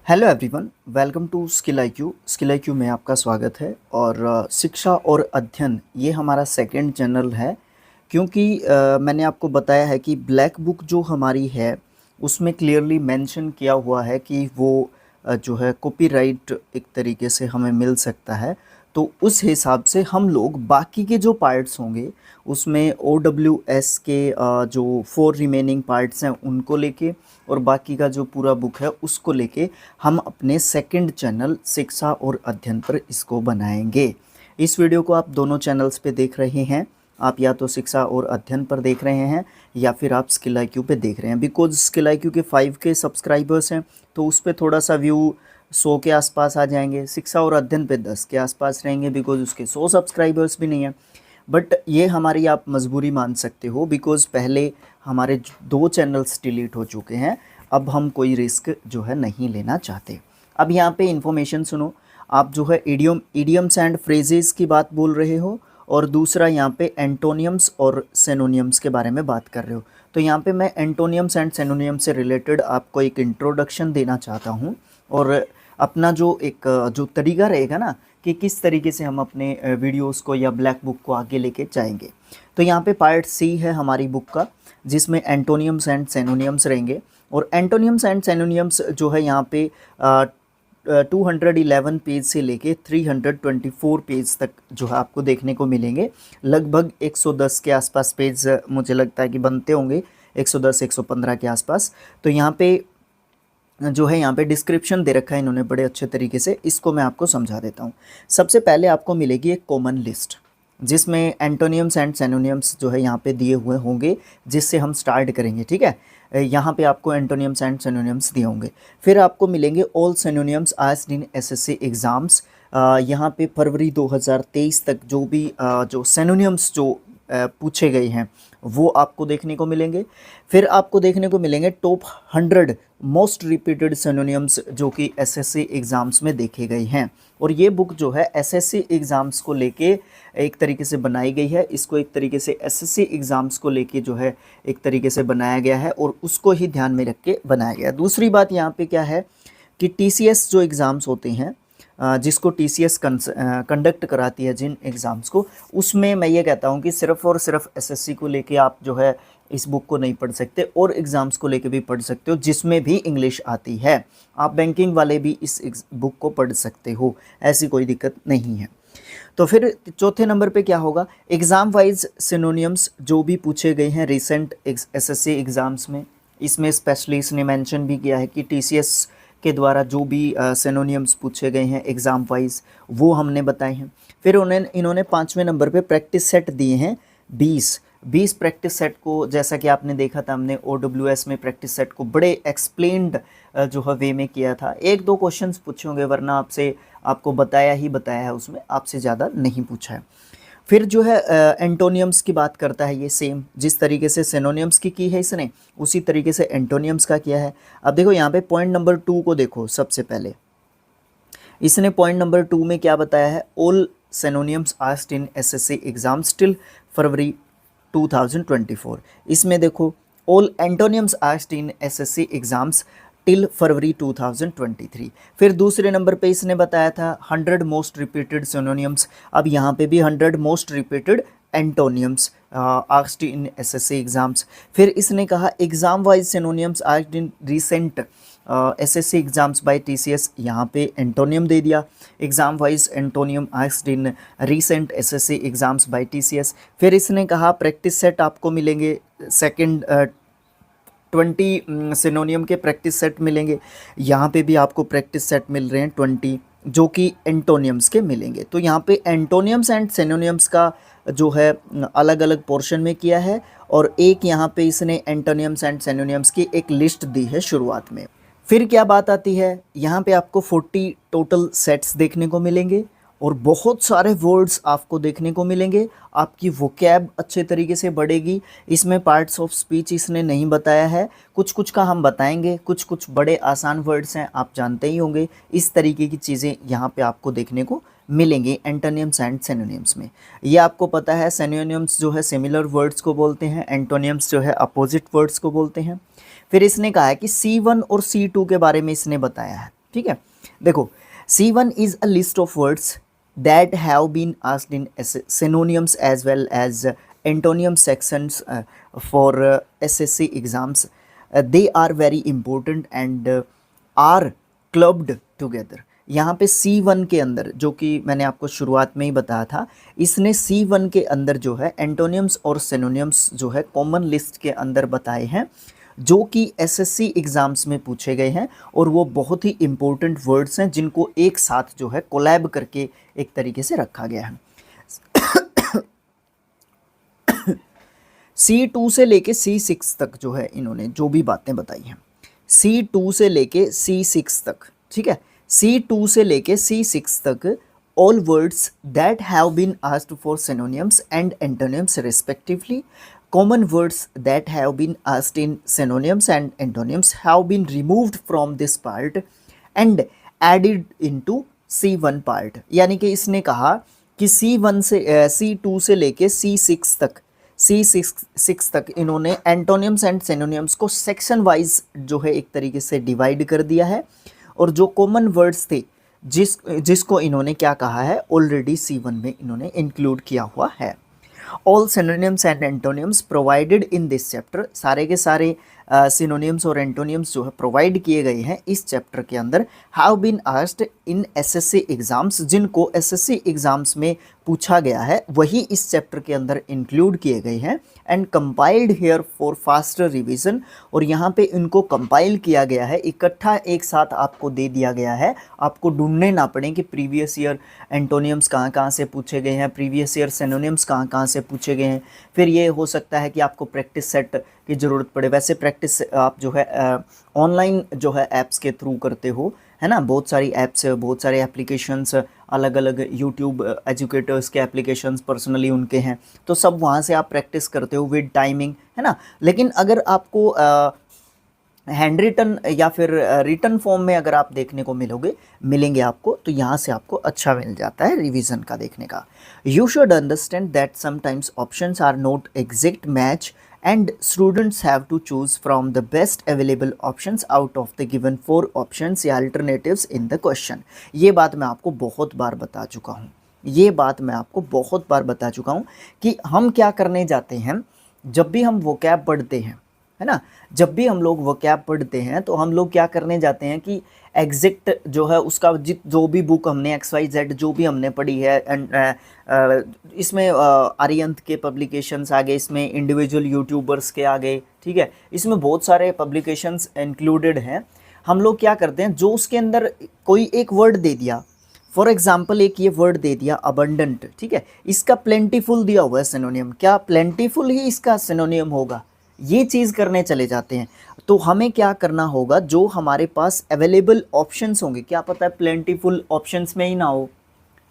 Hello everyone, welcome to Skill IQ. Skill IQ में आपका स्वागत है। और शिक्षा और अध्ययन ये हमारा सेकंड चैनल है, क्योंकि मैंने आपको बताया है कि ब्लैक बुक जो हमारी है उसमें क्लियरली मेंशन किया हुआ है कि वो जो है कॉपीराइट एक तरीके से हमें मिल सकता है। तो उस हिसाब से हम लोग बाकी के जो पार्ट्स होंगे उसमें OWS के जो 4 रिमेनिंग पार्ट्स हैं उनको लेके और बाकी का जो पूरा बुक है उसको लेके हम अपने सेकंड चैनल शिक्षा और अध्ययन पर इसको बनाएंगे। इस वीडियो को आप दोनों चैनल्स पे देख रहे हैं, आप या तो शिक्षा और अध्ययन पर देख रहे हैं या फिर आप स्किल आईक्यू पे देख रहे हैं। बिकॉज स्किल आईक्यू के 5K सब्सक्राइबर्स हैं तो उस पर थोड़ा सा व्यू 100 के आसपास आ जाएंगे, शिक्षा और अध्ययन पे 10 के आसपास रहेंगे बिकॉज उसके 100 सब्सक्राइबर्स भी नहीं हैं। बट ये हमारी आप मजबूरी मान सकते हो बिकॉज पहले हमारे 2 चैनल्स डिलीट हो चुके हैं। अब हम कोई रिस्क जो है नहीं लेना चाहते। अब यहाँ पे इन्फॉर्मेशन सुनो। आप जो है इडियम्स एंड फ्रेजेस की बात बोल रहे हो और दूसरा यहाँ पे एंटोनियम्स और सेनोनियम्स के बारे में बात कर रहे हो। तो यहाँ पे मैं एंटोनियम्स एंड सेनोनियम्स से रिलेटेड आपको एक इंट्रोडक्शन देना चाहता हूँ और अपना जो एक जो तरीका रहेगा ना कि किस तरीके से हम अपने वीडियोस को या ब्लैक बुक को आगे लेके जाएंगे। तो यहाँ पे पार्ट सी है हमारी बुक का, जिसमें एंटोनियम्स एंड सेनोनियम्स रहेंगे। और एंटोनियम्स एंड सेनोनियम्स जो है यहाँ पे 211 पेज से लेके 324 पेज तक जो है आपको देखने को मिलेंगे। लगभग 110 के आसपास पेज मुझे लगता है कि बनते होंगे, 110 115 के आसपास। तो यहाँ पे जो है यहाँ पे डिस्क्रिप्शन दे रखा है इन्होंने बड़े अच्छे तरीके से, इसको मैं आपको समझा देता हूँ। सबसे पहले आपको मिलेगी एक कॉमन लिस्ट जिसमें एंटोनियम्स एंड सेनोनियम्स जो है यहाँ पे दिए हुए होंगे, जिससे हम स्टार्ट करेंगे। ठीक है, यहाँ पे आपको एंटोनियम्स एंड सेनोनियम्स दिए होंगे। फिर आपको मिलेंगे all synonyms asked in SSC exams. यहाँ पे फरवरी 2023 तक जो भी जो सेनोनियम्स जो पूछे गए हैं वो आपको देखने को मिलेंगे। फिर आपको देखने को मिलेंगे टॉप 100 मोस्ट रिपीटेड सिनोनिम्स जो कि SSC एग्ज़ाम्स में देखे गए हैं। और ये बुक जो है SSC एग्ज़ाम्स को लेके एक तरीके से बनाई गई है। इसको एक तरीके से SSC एग्ज़ाम्स को लेके जो है एक तरीके से बनाया गया है और उसको ही ध्यान में रख के बनाया गया। दूसरी बात यहाँ पे क्या है कि TCS जो एग्ज़ाम्स होते हैं, जिसको TCS कंडक्ट कराती है जिन एग्ज़ाम्स को, उसमें मैं ये कहता हूँ कि सिर्फ़ और सिर्फ SSC को लेके आप जो है इस बुक को नहीं पढ़ सकते और एग्ज़ाम्स को लेके भी पढ़ सकते हो जिसमें भी इंग्लिश आती है। आप बैंकिंग वाले भी इस बुक को पढ़ सकते हो, ऐसी कोई दिक्कत नहीं है। तो फिर चौथे नंबर पे क्या होगा, एग्ज़ाम वाइज सिनोनियम्स जो भी पूछे गए हैं रिसेंट SSC एग्ज़ाम्स में। इसमें स्पेशली इसने मेंशन भी किया है कि TCS के द्वारा जो भी सिनोनियम्स पूछे गए हैं एग्ज़ाम वाइज वो हमने बताए हैं। फिर इन्होंने 5वें नंबर पे प्रैक्टिस सेट दिए हैं 20 प्रैक्टिस सेट को। जैसा कि आपने देखा था हमने OWS में प्रैक्टिस सेट को बड़े एक्सप्लेन्ड जो है वे में किया था। 1-2 क्वेश्चंस पूछे होंगे, वरना आपको बताया है, उसमें आपसे ज़्यादा नहीं पूछा है। फिर जो है एंटोनियम्स की बात करता है ये सेम, जिस तरीके से सिनोनियम्स की है इसने, उसी तरीके से एंटोनियम्स का किया है। अब देखो यहाँ पे पॉइंट नंबर 2 को देखो। सबसे पहले इसने पॉइंट नंबर 2 में क्या बताया है, all synonyms asked in SSC exams till February 2024। इसमें देखो all antonyms asked in SSC exams till February 2023। फिर दूसरे नंबर पे इसने बताया था 100 मोस्ट रिपीटेड सिनोनियम्स। अब यहाँ पे भी 100 most repeated antonyms asked in SSC exams. फिर इसने कहा exam wise synonyms asked in recent SSC exams by TCS, यहाँ पे एंटोनियम दे दिया। Exam wise antonym asked in recent SSC exams by TCS। फिर इसने कहा प्रैक्टिस सेट आपको मिलेंगे, सेकंड 20 सिनोनियम के प्रैक्टिस सेट मिलेंगे। यहाँ पे भी आपको प्रैक्टिस सेट मिल रहे हैं 20 जो कि एंटोनियम्स के मिलेंगे। तो यहाँ पे एंटोनियम्स एंड सिनोनियम्स का जो है अलग अलग पोर्शन में किया है और एक यहाँ पे इसने एंटोनियम्स एंड सिनोनियम्स की एक लिस्ट दी है शुरुआत में। फिर क्या बात आती है, यहाँ पे आपको 40 टोटल सेट्स देखने को मिलेंगे और बहुत सारे वर्ड्स आपको देखने को मिलेंगे। आपकी वोकैब अच्छे तरीके से बढ़ेगी। इसमें पार्ट्स ऑफ स्पीच इसने नहीं बताया है, कुछ कुछ का हम बताएंगे, कुछ कुछ बड़े आसान वर्ड्स हैं, आप जानते ही होंगे। इस तरीके की चीज़ें यहाँ पे आपको देखने को मिलेंगे एंटोनियम्स एंड सिनोनियम्स में। ये आपको पता है सिनोनियम्स जो है सिमिलर वर्ड्स को बोलते हैं, एंटोनियम्स जो है अपोजिट वर्ड्स को बोलते हैं। फिर इसने कहा है कि C1 और C2 के बारे में इसने बताया है। ठीक है, देखो C1 is a list of words that have been asked in synonyms as well as antonym sections for SSC exams. They are very important and are clubbed together. यहाँ पे C1 के अंदर, जो कि मैंने आपको शुरुआत में ही बताया था, इसने C1 के अंदर जो है एंटोनियम्स और सिनोनियम्स जो है कॉमन लिस्ट के अंदर बताए हैं, जो कि एसएससी एग्ज़ाम्स में पूछे गए हैं और वो बहुत ही इम्पोर्टेंट वर्ड्स हैं जिनको एक साथ जो है कोलैब करके एक तरीके से रखा गया है। C2 से लेके C6 तक जो है इन्होंने जो भी बातें बताई हैं, C2 से लेके C6 तक, ठीक है, C2 से लेके C6 तक all words that have been asked for synonyms and antonyms respectively. Common words that have been asked in synonyms and antonyms have been removed from this part and added into C1 part. यानी कि इसने कहा कि C1 से C2 से लेके C6 तक, C6 तक इन्होंने एंटोनियम्स एंड सिनोनियम्स को सेक्शन वाइज जो है एक तरीके से डिवाइड कर दिया है, और जो कॉमन वर्ड्स थे जिसको इन्होंने क्या कहा है, ऑलरेडी C1 में इन्होंने इंक्लूड किया हुआ है। All synonyms and एंटोनियम्स provided in this chapter, सारे के सारे सिनोनिम्स और एंटोनियम्स जो है प्रोवाइड किए गए हैं इस चैप्टर के अंदर, have been asked in SSC exams, जिनको एसएससी एग्ज़ाम्स में पूछा गया है वही इस चैप्टर के अंदर इंक्लूड किए गए हैं, and compiled here for faster revision, और यहाँ पे इनको कंपाइल किया गया है, इकट्ठा एक साथ आपको दे दिया गया है, आपको ढूंढने ना पड़े कि प्रीवियस ईयर एंटोनियम्स कहाँ कहाँ से पूछे गए हैं, प्रीवियस ईयर सिनोनिम्स कहाँ कहाँ से पूछे गए हैं। फिर ये हो सकता है कि आपको प्रैक्टिस सेट की ज़रूरत पड़े, वैसे प्रैक्टिस आप जो है ऑनलाइन जो है ऐप्स के थ्रू करते हो, है ना, बहुत सारी ऐप्स, बहुत सारे एप्लीकेशंस, अलग अलग यूट्यूब एजुकेटर्स के एप्लीकेशंस पर्सनली उनके हैं, तो सब वहाँ से आप प्रैक्टिस करते हो विद टाइमिंग, है ना। लेकिन अगर आपको हैंड रिटन या फिर रिटन फॉर्म में अगर आप देखने को मिलेंगे आपको, तो यहाँ से आपको अच्छा मिल जाता है रिवीजन का देखने का। You should understand that sometimes options are not exact match and students have to choose from the best available options out of the given 4 options या alternatives in the question। ये बात मैं आपको बहुत बार बता चुका हूँ, कि हम क्या करने जाते हैं जब भी हम वोकैब पढ़ते हैं, है ना, जब भी हम लोग वोकैब पढ़ते हैं तो हम लोग क्या करने जाते हैं कि एग्जैक्ट जो है उसका जो भी बुक हमने XYZ जो भी हमने पढ़ी है, इसमें आर्यंत के पब्लिकेशंस आ गए, इसमें इंडिविजुअल यूट्यूबर्स के आ गए, ठीक है, इसमें बहुत सारे पब्लिकेशंस इंक्लूडेड हैं। हम लोग क्या करते हैं, जो उसके अंदर कोई एक वर्ड दे दिया, फॉर एग्जाम्पल एक ये वर्ड दे दिया अबंडेंट, ठीक है, इसका प्लेंटीफुल दिया हुआ है सिनोनियम, क्या प्लेंटीफुल ही इसका सिनोनियम होगा, ये चीज़ करने चले जाते हैं। तो हमें क्या करना होगा, जो हमारे पास अवेलेबल ऑप्शंस होंगे, क्या पता है प्लेंटीफुल ऑप्शंस में ही ना हो,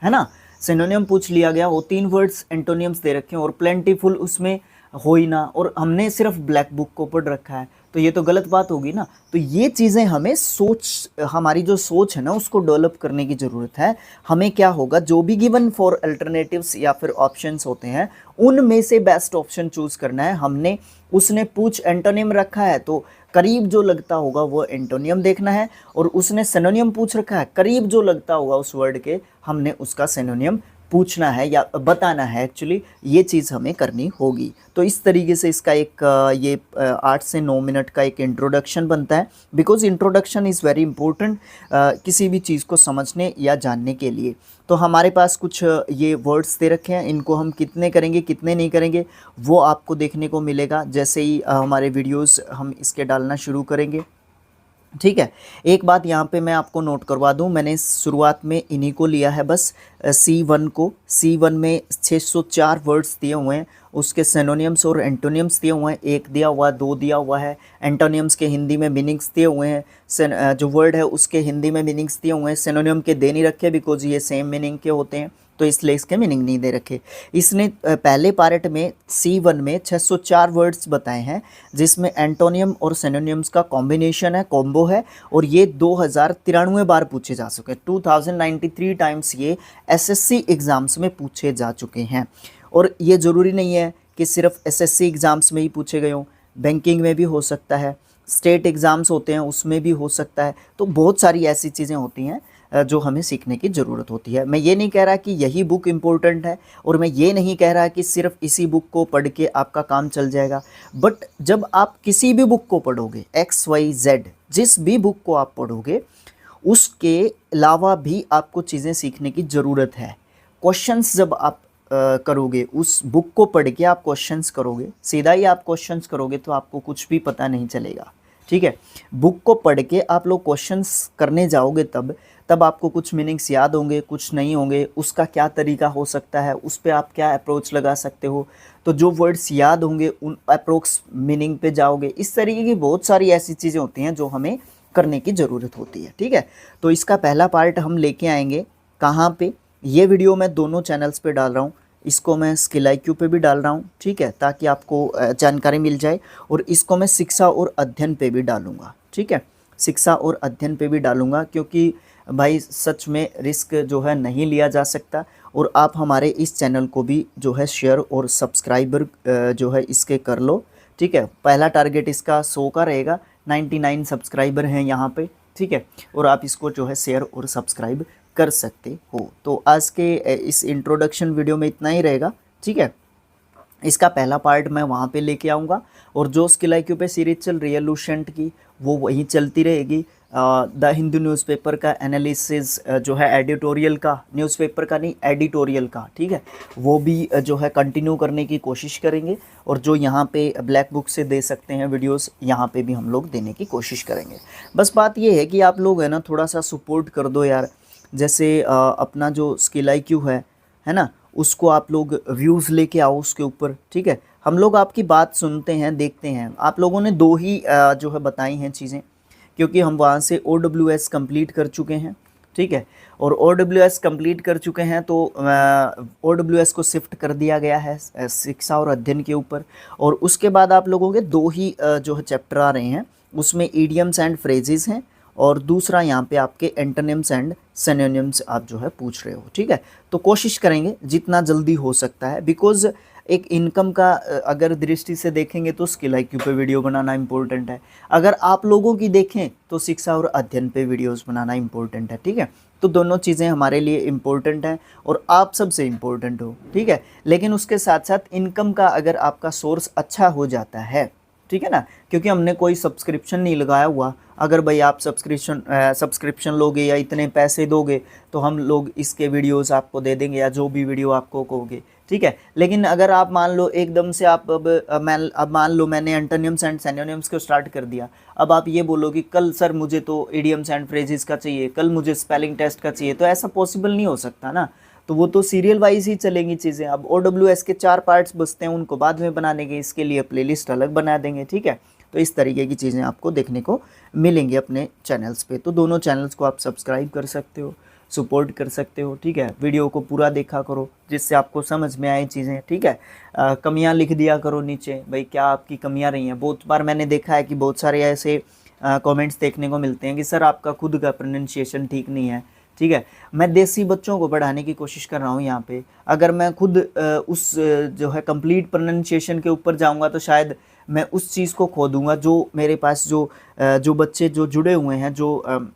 है ना, सिनोनियम पूछ लिया गया, वो 3 वर्ड्स एंटोनियम्स दे रखे हैं और प्लेंटीफुल उसमें हो ही ना, और हमने सिर्फ ब्लैक बुक को पढ़ रखा है, तो ये तो गलत बात होगी ना। तो ये चीज़ें हमें हमारी जो सोच है ना उसको डेवलप करने की ज़रूरत है। हमें क्या होगा, जो भी गिवन फॉर अल्टरनेटिव्स या फिर ऑप्शंस होते हैं उनमें से बेस्ट ऑप्शन चूज़ करना है। उसने पूछ एंटोनियम रखा है तो करीब जो लगता होगा वो एंटोनियम देखना है, और उसने सिनोनियम पूछ रखा है, करीब जो लगता होगा उस वर्ड के हमने उसका सिनोनियम पूछना है या बताना है, एक्चुअली ये चीज़ हमें करनी होगी। तो इस तरीके से इसका एक ये 8 से 9 मिनट का एक इंट्रोडक्शन बनता है, because introduction is very important किसी भी चीज़ को समझने या जानने के लिए। तो हमारे पास कुछ ये वर्ड्स दे रखे हैं, इनको हम कितने करेंगे कितने नहीं करेंगे वो आपको देखने को मिलेगा जैसे ही हमारे वीडियोस हम इसके डालना शुरू करेंगे, ठीक है। एक बात यहाँ पे मैं आपको नोट करवा दूँ, मैंने शुरुआत में इन्हीं को लिया है बस, C1 को। C1 में 604 वर्ड्स दिए हुए हैं, उसके सिनोनियम्स और एंटोनियम्स दिए हुए हैं, 1 दिया हुआ, 2 दिया हुआ है, एंटोनियम्स के हिंदी में मीनिंग्स दिए हुए हैं, जो वर्ड है उसके हिंदी में मीनिंग्स दिए हुए हैं, सिनोनियम के दे नहीं रखे बिकॉज ये सेम मीनिंग के होते हैं, तो इसलिए इसके मीनिंग नहीं दे रखे। इसने पहले पार्ट में C1 में 604 वर्ड्स बताए हैं, जिसमें एंटोनियम और सिनोनियम्स का कॉम्बिनेशन है, कॉम्बो है, और ये 2093 बार पूछे जा चुके हैं, 2093 टाइम्स ये SSC एग्ज़ाम्स में पूछे जा चुके हैं। और ये ज़रूरी नहीं है कि सिर्फ SSC एग्ज़ाम्स में ही पूछे गए हों, बैंकिंग में भी हो सकता है, स्टेट एग्ज़ाम्स होते हैं उसमें भी हो सकता है। तो बहुत सारी ऐसी चीज़ें होती हैं जो हमें सीखने की ज़रूरत होती है। मैं ये नहीं कह रहा कि यही बुक इम्पोर्टेंट है, और मैं ये नहीं कह रहा कि सिर्फ इसी बुक को पढ़ के आपका काम चल जाएगा। बट जब आप किसी भी बुक को पढ़ोगे, XYZ जिस भी बुक को आप पढ़ोगे, उसके अलावा भी आपको चीज़ें सीखने की ज़रूरत है। क्वेश्चंस जब आप करोगे, उस बुक को पढ़ के आप क्वेश्चंस करोगे, सीधा ही आप क्वेश्चंस करोगे तो आपको कुछ भी पता नहीं चलेगा। ठीक है, बुक को पढ़ के आप लोग क्वेश्चंस करने जाओगे तब आपको कुछ मीनिंग्स याद होंगे, कुछ नहीं होंगे, उसका क्या तरीका हो सकता है, उस पर आप क्या अप्रोच लगा सकते हो। तो जो वर्ड्स याद होंगे उन अप्रोक्स मीनिंग पे जाओगे। इस तरीके की बहुत सारी ऐसी चीज़ें होती हैं जो हमें करने की ज़रूरत होती है। ठीक है, तो इसका पहला पार्ट हम लेके आएंगे कहाँ पे, ये वीडियो मैं दोनों चैनल्स पे डाल रहा हूँ। इसको मैं स्किल IQ पे भी डाल रहा हूँ, ठीक है, ताकि आपको जानकारी मिल जाए। और इसको मैं शिक्षा और अध्ययन पे भी डालूँगा, ठीक है, शिक्षा और अध्ययन पे भी डालूँगा, क्योंकि भाई सच में रिस्क जो है नहीं लिया जा सकता। और आप हमारे इस चैनल को भी जो है शेयर और सब्सक्राइबर जो है इसके कर लो। ठीक है, पहला टारगेट इसका 100 का रहेगा, 99 सब्सक्राइबर हैं यहाँ पे। ठीक है, और आप इसको जो है शेयर और सब्सक्राइब कर सकते हो। तो आज के इस इंट्रोडक्शन वीडियो में इतना ही रहेगा। ठीक है, इसका पहला पार्ट मैं वहाँ पे लेके आऊँगा, और जो स्किल IQ पे सीरीज चल रही है लूसेंट की, वो वहीं चलती रहेगी। द हिंदू न्यूज़पेपर का एनालिसिस जो है एडिटोरियल का, न्यूज़पेपर का नहीं एडिटोरियल का, ठीक है, वो भी जो है कंटिन्यू करने की कोशिश करेंगे। और जो यहाँ पे ब्लैक बुक से दे सकते हैं वीडियोस, यहाँ पे भी हम लोग देने की कोशिश करेंगे। बस बात ये है कि आप लोग है ना थोड़ा सा सपोर्ट कर दो यार। जैसे अपना जो स्किल IQ है ना, उसको आप लोग व्यूज़ लेके आओ उसके ऊपर। ठीक है, हम लोग आपकी बात सुनते हैं, देखते हैं। आप लोगों ने 2 ही जो है बताई हैं चीज़ें, क्योंकि हम वहाँ से OWS कंप्लीट कर चुके हैं। ठीक है, और OWS कंप्लीट कर चुके हैं तो OWS को शिफ्ट कर दिया गया है शिक्षा और अध्ययन के ऊपर। और उसके बाद आप लोगों के 2 ही जो है चैप्टर आ रहे हैं, उसमें इडियम्स एंड फ्रेजेस हैं, और दूसरा यहाँ पे आपके एंटोनिम्स एंड सिनोनिम्स आप जो है पूछ रहे हो। ठीक है, तो कोशिश करेंगे जितना जल्दी हो सकता है, बिकॉज़ एक इनकम का अगर दृष्टि से देखेंगे तो स्किल IQ पे वीडियो बनाना इम्पोर्टेंट है। अगर आप लोगों की देखें तो शिक्षा और अध्ययन पे वीडियोस बनाना इम्पोर्टेंट है। ठीक है, तो दोनों चीज़ें हमारे लिए इम्पोर्टेंट हैं, और आप सबसे इम्पोर्टेंट हो। ठीक है, लेकिन उसके साथ साथ इनकम का अगर आपका सोर्स अच्छा हो जाता है, ठीक है ना, क्योंकि हमने कोई सब्सक्रिप्शन नहीं लगाया हुआ। अगर भाई आप सब्सक्रिप्शन लोगे या इतने पैसे दोगे तो हम लोग इसके वीडियोस आपको दे देंगे, या जो भी वीडियो आपको कहोगे। ठीक है, लेकिन अगर आप मान लो एकदम से आप अब मान लो मैंने एंटोनिम्स एंड सिनोनिम्स को स्टार्ट कर दिया, अब आप ये बोलो कि कल सर मुझे तो इडियम्स एंड फ्रेजेस का चाहिए, कल मुझे स्पेलिंग टेस्ट का चाहिए, तो ऐसा पॉसिबल नहीं हो सकता ना। तो वो तो सीरियल वाइज ही चलेंगी चीज़ें। अब OWS के 4 पार्ट्स बचते हैं, उनको बाद में बना देंगे, इसके लिए प्लेलिस्ट अलग बना देंगे। ठीक है, तो इस तरीके की चीज़ें आपको देखने को मिलेंगी अपने चैनल्स पे। तो दोनों चैनल्स को आप सब्सक्राइब कर सकते हो, सपोर्ट कर सकते हो। ठीक है, वीडियो को पूरा देखा करो जिससे आपको समझ में आए चीज़ें। ठीक है, कमियां लिख दिया करो नीचे, भाई क्या आपकी कमियां रही हैं। बहुत बार मैंने देखा है कि बहुत सारे ऐसे कमेंट्स देखने को मिलते हैं कि सर आपका खुद का प्रोनाउंसिएशन ठीक नहीं है। ठीक है, मैं देसी बच्चों को पढ़ाने की कोशिश कर रहा हूँ यहाँ पे। अगर मैं खुद उस जो है कंप्लीट प्रोनाउंसिएशन के ऊपर जाऊँगा तो शायद मैं उस चीज़ को खो दूँगा जो मेरे पास जो बच्चे जो जुड़े हुए हैं, जो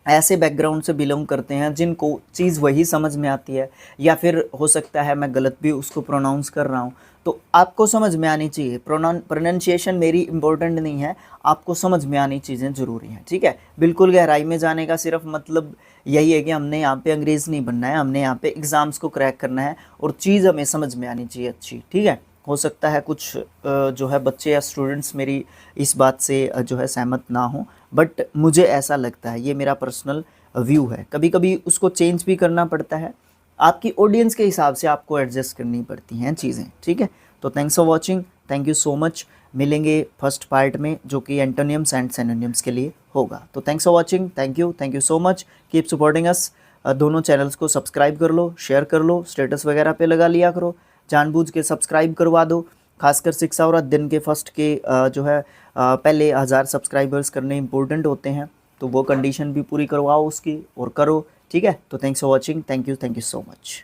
ऐसे बैकग्राउंड से बिलोंग करते हैं जिनको चीज़ वही समझ में आती है, या फिर हो सकता है मैं गलत भी उसको प्रोनाउंस कर रहा हूँ। तो आपको समझ में आनी चाहिए। प्रोनाउंसिएशन मेरी इंपॉर्टेंट नहीं है, आपको समझ में आनी चीज़ें ज़रूरी हैं। ठीक है, बिल्कुल गहराई में जाने का सिर्फ मतलब यही है कि हमने यहाँ पे अंग्रेज़ नहीं बनना है, हमने यहाँ पे एग्ज़ाम्स को क्रैक करना है, और चीज़ हमें समझ में आनी चाहिए अच्छी। ठीक है, हो सकता है कुछ जो है बच्चे या स्टूडेंट्स मेरी इस बात से जो है सहमत ना हो, बट मुझे ऐसा लगता है, ये मेरा पर्सनल व्यू है। कभी कभी उसको चेंज भी करना पड़ता है, आपकी ऑडियंस के हिसाब से आपको एडजस्ट करनी पड़ती हैं चीज़ें। ठीक है, तो thanks for watching, thank you so much. मिलेंगे फर्स्ट पार्ट में जो कि एंटोनिम्स एंड सिनोनिम्स के लिए होगा। तो thanks for watching, thank you so much, keep supporting us. दोनों चैनल्स को सब्सक्राइब कर लो, शेयर कर लो, स्टेटस वगैरह पे लगा लिया करो, जानबूझ के सब्सक्राइब करवा दो। खासकर शिक्षा और अध्ययन के फर्स्ट के जो है पहले 1000 सब्सक्राइबर्स करने इंपॉर्टेंट होते हैं, तो वो कंडीशन भी पूरी करवाओ उसकी और करो। ठीक है, तो thanks for watching, thank you so much.